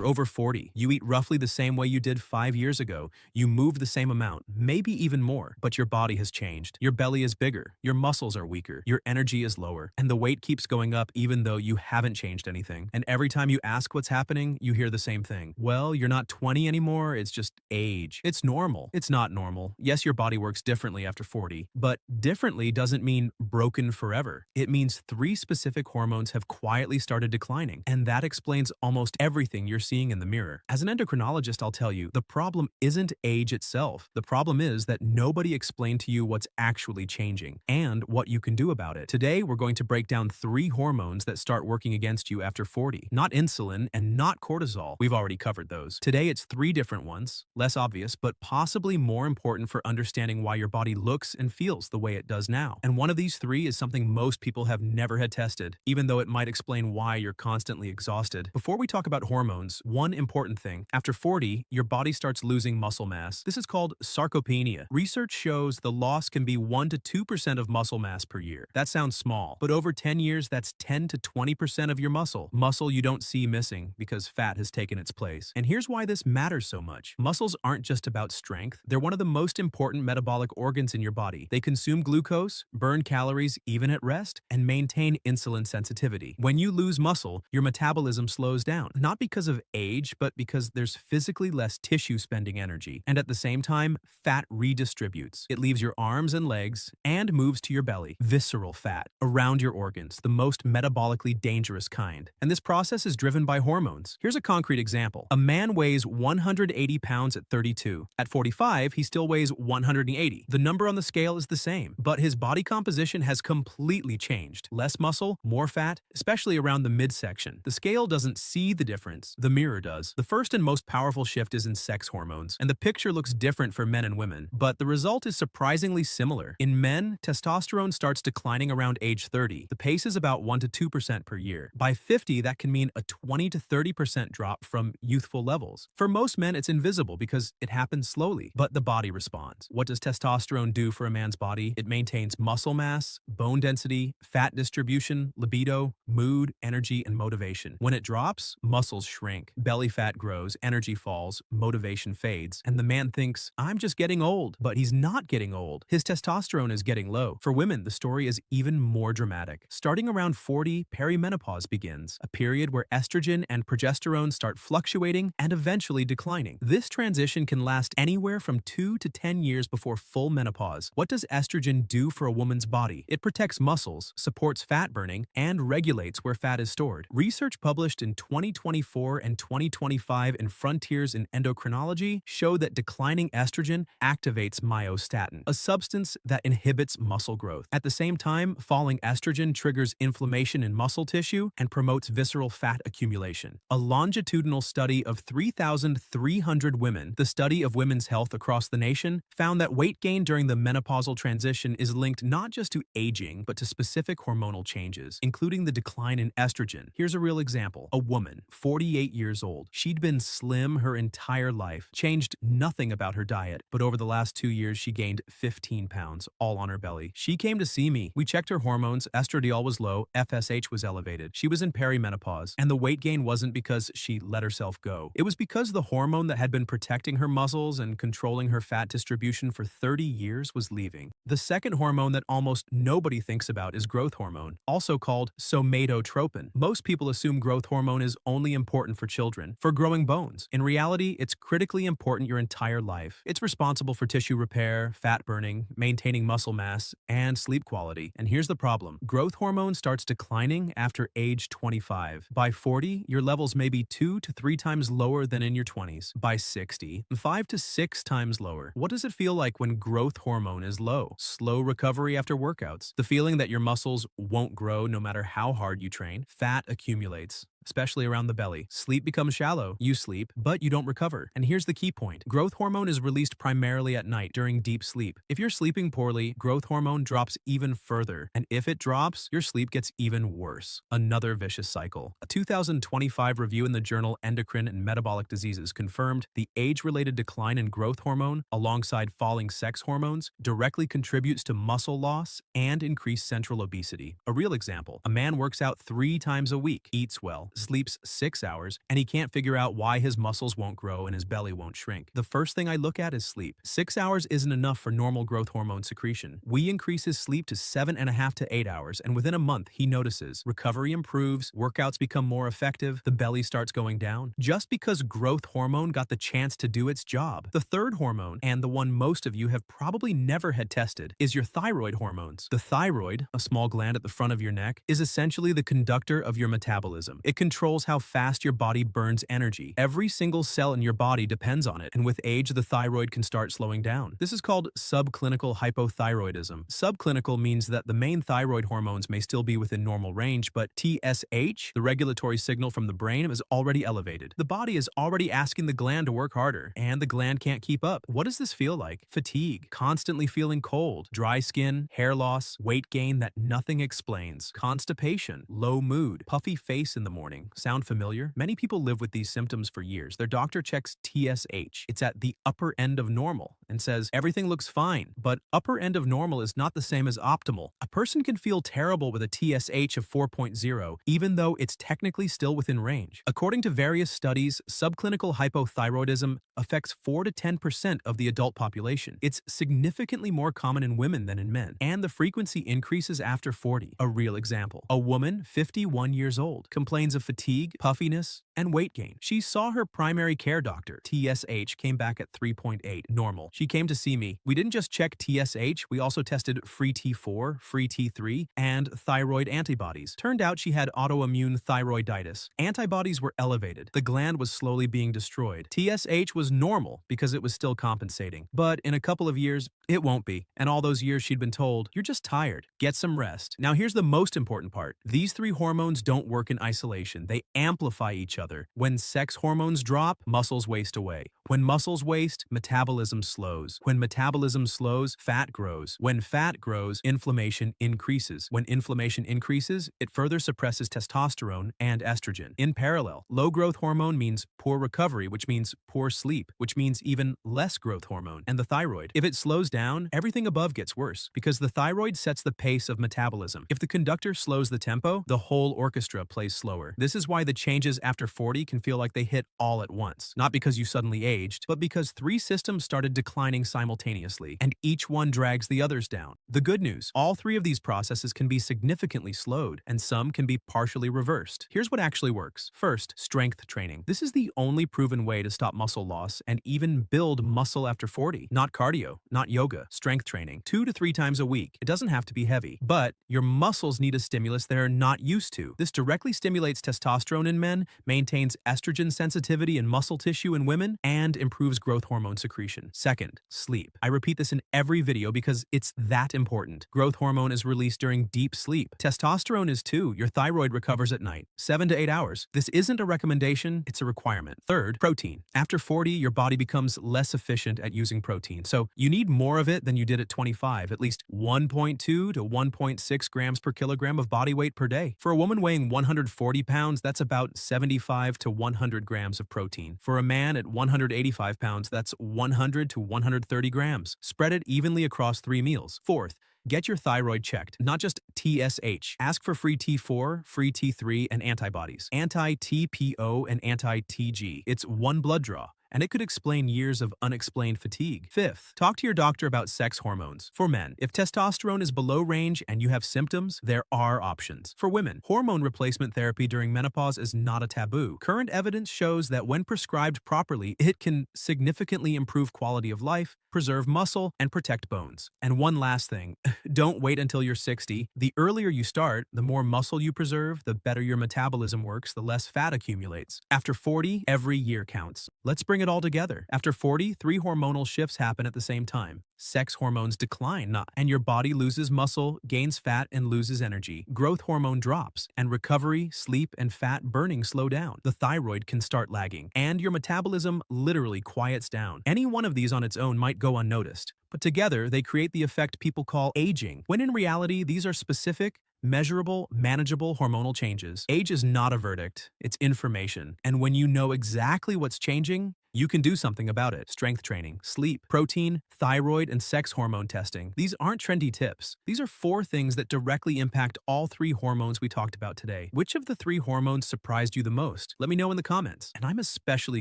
You're over 40. You eat roughly the same way you did 5 years ago. You move the same amount, maybe even more, but your body has changed. Your belly is bigger, your muscles are weaker, your energy is lower, and the weight keeps going up even though you haven't changed anything. And every time you ask what's happening, you hear the same thing. Well, you're not 20 anymore, it's just age. It's normal. It's not normal. Yes, your body works differently after 40, but differently doesn't mean broken forever. It means 3 specific hormones have quietly started declining, and that explains almost everything you're seeing in the mirror. As an endocrinologist, I'll tell you, the problem isn't age itself. The problem is that nobody explained to you what's actually changing and what you can do about it. Today, we're going to break down 3 hormones that start working against you after 40. Not insulin and not cortisol. We've already covered those. Today, it's 3 different ones, less obvious, but possibly more important for understanding why your body looks and feels the way it does now. And one of these 3 is something most people have never had tested, even though it might explain why you're constantly exhausted. Before we talk about hormones, one important thing. After 40, your body starts losing muscle mass. This is called sarcopenia. Research shows the loss can be 1 to 2% of muscle mass per year. That sounds small, but over 10 years, that's 10 to 20% of your muscle. Muscle you don't see missing because fat has taken its place. And here's why this matters so much. Muscles aren't just about strength. They're one of the most important metabolic organs in your body. They consume glucose, burn calories even at rest, and maintain insulin sensitivity. When you lose muscle, your metabolism slows down, not because of age, but because there's physically less tissue spending energy. And at the same time, fat redistributes. It leaves your arms and legs and moves to your belly. Visceral fat, around your organs, the most metabolically dangerous kind. And this process is driven by hormones. Here's a concrete example. A man weighs 180 pounds at 32. At 45, he still weighs 180. The number on the scale is the same, but his body composition has completely changed. Less muscle, more fat, especially around the midsection. The scale doesn't see the difference. The mirror does. The first and most powerful shift is in sex hormones, and the picture looks different for men and women, but the result is surprisingly similar. In men, testosterone starts declining around age 30. The pace is about 1 to 2% per year. By 50, that can mean a 20 to 30% drop from youthful levels. For most men, it's invisible because it happens slowly, but the body responds. What does testosterone do for a man's body? It maintains muscle mass, bone density, fat distribution, libido, mood, energy, and motivation. When it drops, muscles shrink, belly fat grows, energy falls, motivation fades, and the man thinks, I'm just getting old. But he's not getting old. His testosterone is getting low. For women, the story is even more dramatic. Starting around 40, perimenopause begins, a period where estrogen and progesterone start fluctuating and eventually declining. This transition can last anywhere from 2 to 10 years before full menopause. What does estrogen do for a woman's body? It protects muscles, supports fat burning, and regulates where fat is stored. Research published in 2024 and 2025 in Frontiers in Endocrinology show that declining estrogen activates myostatin, a substance that inhibits muscle growth. At the same time, falling estrogen triggers inflammation in muscle tissue and promotes visceral fat accumulation. A longitudinal study of 3,300 women, the study of women's health across the nation, found that weight gain during the menopausal transition is linked not just to aging, but to specific hormonal changes, including the decline in estrogen. Here's a real example. A woman, 48 years old. She'd been slim her entire life, changed nothing about her diet, but over the last 2 years, she gained 15 pounds, all on her belly. She came to see me. We checked her hormones, estradiol was low, FSH was elevated. She was in perimenopause, and the weight gain wasn't because she let herself go. It was because the hormone that had been protecting her muscles and controlling her fat distribution for 30 years was leaving. The second hormone that almost nobody thinks about is growth hormone, also called somatotropin. Most people assume growth hormone is only important for children, for growing bones. In reality, it's critically important your entire life. It's responsible for tissue repair, fat burning, maintaining muscle mass, and sleep quality. And here's the problem. Growth hormone starts declining after age 25. By 40, your levels may be 2 to 3 times lower than in your 20s. By 60, 5 to 6 times lower. What does it feel like when growth hormone is low? Slow recovery after workouts. The feeling that your muscles won't grow no matter how hard you train. Fat accumulates, especially around the belly. Sleep becomes shallow. You sleep, but you don't recover. And here's the key point. Growth hormone is released primarily at night during deep sleep. If you're sleeping poorly, growth hormone drops even further. And if it drops, your sleep gets even worse. Another vicious cycle. A 2025 review in the journal Endocrine and Metabolic Diseases confirmed the age-related decline in growth hormone alongside falling sex hormones directly contributes to muscle loss and increased central obesity. A real example. A man works out 3 times a week, eats well, sleeps 6 hours, and he can't figure out why his muscles won't grow and his belly won't shrink. The first thing I look at is sleep. 6 hours isn't enough for normal growth hormone secretion. We increase his sleep to 7.5 to 8 hours, and within a month, he notices. Recovery improves, workouts become more effective, the belly starts going down, just because growth hormone got the chance to do its job. The third hormone, and the one most of you have probably never had tested, is your thyroid hormones. The thyroid, a small gland at the front of your neck, is essentially the conductor of your metabolism. It controls how fast your body burns energy. Every single cell in your body depends on it, and with age, the thyroid can start slowing down. This is called subclinical hypothyroidism. Subclinical means that the main thyroid hormones may still be within normal range, but TSH, the regulatory signal from the brain, is already elevated. The body is already asking the gland to work harder, and the gland can't keep up. What does this feel like? Fatigue, constantly feeling cold, dry skin, hair loss, weight gain that nothing explains, constipation, low mood, puffy face in the morning. Sound familiar? Many people live with these symptoms for years. Their doctor checks TSH. It's at the upper end of normal and says everything looks fine, but upper end of normal is not the same as optimal. A person can feel terrible with a TSH of 4.0, even though it's technically still within range. According to various studies, subclinical hypothyroidism affects 4 to 10% of the adult population. It's significantly more common in women than in men, and the frequency increases after 40. A real example. A woman, 51 years old, complains of fatigue, puffiness, and weight gain. She saw her primary care doctor. TSH came back at 3.8, normal. She came to see me. We didn't just check TSH, we also tested free T4, free T3, and thyroid antibodies. Turned out she had autoimmune thyroiditis. Antibodies were elevated. The gland was slowly being destroyed. TSH was normal because it was still compensating. But in a couple of years, it won't be. And all those years she'd been told, you're just tired. Get some rest. Now here's the most important part. These three hormones don't work in isolation. They amplify each other. When sex hormones drop, muscles waste away. When muscles waste, metabolism slows. When metabolism slows, fat grows. When fat grows, inflammation increases. When inflammation increases, it further suppresses testosterone and estrogen. In parallel, low growth hormone means poor recovery, which means poor sleep, which means even less growth hormone. And the thyroid, if it slows down, everything above gets worse because the thyroid sets the pace of metabolism. If the conductor slows the tempo, the whole orchestra plays slower. This is why the changes after 40 can feel like they hit all at once. Not because you suddenly aged, but because three systems started declining simultaneously, and each one drags the others down. The good news, all three of these processes can be significantly slowed, and some can be partially reversed. Here's what actually works. First, strength training. This is the only proven way to stop muscle loss and even build muscle after 40. Not cardio, not yoga, strength training. 2 to 3 times a week. It doesn't have to be heavy, but your muscles need a stimulus they're not used to. This directly stimulates testosterone in men, maintains estrogen sensitivity in muscle tissue in women, and improves growth hormone secretion. Second, sleep. I repeat this in every video because it's that important. Growth hormone is released during deep sleep. Testosterone is too. Your thyroid recovers at night, 7 to 8 hours. This isn't a recommendation, it's a requirement. Third, protein. After 40, your body becomes less efficient at using protein, so you need more of it than you did at 25, at least 1.2 to 1.6 grams per kilogram of body weight per day. For a woman weighing 140 pounds, that's about 75 to 100 grams of protein. For a man at 185 pounds, that's 100 to 130 grams. Spread it evenly across 3 meals. Fourth, get your thyroid checked, not just TSH. Ask for free T4, free T3, and antibodies. Anti-TPO and anti-TG. It's one blood draw, and it could explain years of unexplained fatigue. Fifth, talk to your doctor about sex hormones. For men, if testosterone is below range and you have symptoms, there are options. For women, hormone replacement therapy during menopause is not a taboo. Current evidence shows that when prescribed properly, it can significantly improve quality of life, preserve muscle, and protect bones. And one last thing, don't wait until you're 60. The earlier you start, the more muscle you preserve, the better your metabolism works, the less fat accumulates. After 40, every year counts. Let's bring it all together. After 40, 3 hormonal shifts happen at the same time. Sex hormones decline, and your body loses muscle, gains fat, and loses energy. Growth hormone drops, and recovery, sleep, and fat burning slow down. The thyroid can start lagging, and your metabolism literally quiets down. Any one of these on its own might go unnoticed, but together they create the effect people call aging, when in reality these are specific, measurable, manageable hormonal changes. Age is not a verdict, it's information. And when you know exactly what's changing, You can do something about it. Strength training, sleep, protein, thyroid, and sex hormone testing. These aren't trendy tips. These are 4 things that directly impact all 3 hormones we talked about today. Which of the 3 hormones surprised you the most? Let me know in the comments. And I'm especially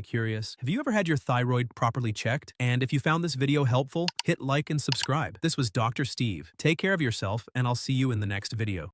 curious, have you ever had your thyroid properly checked? And if you found this video helpful, hit like and subscribe. This was Dr. Steve. Take care of yourself, and I'll see you in the next video.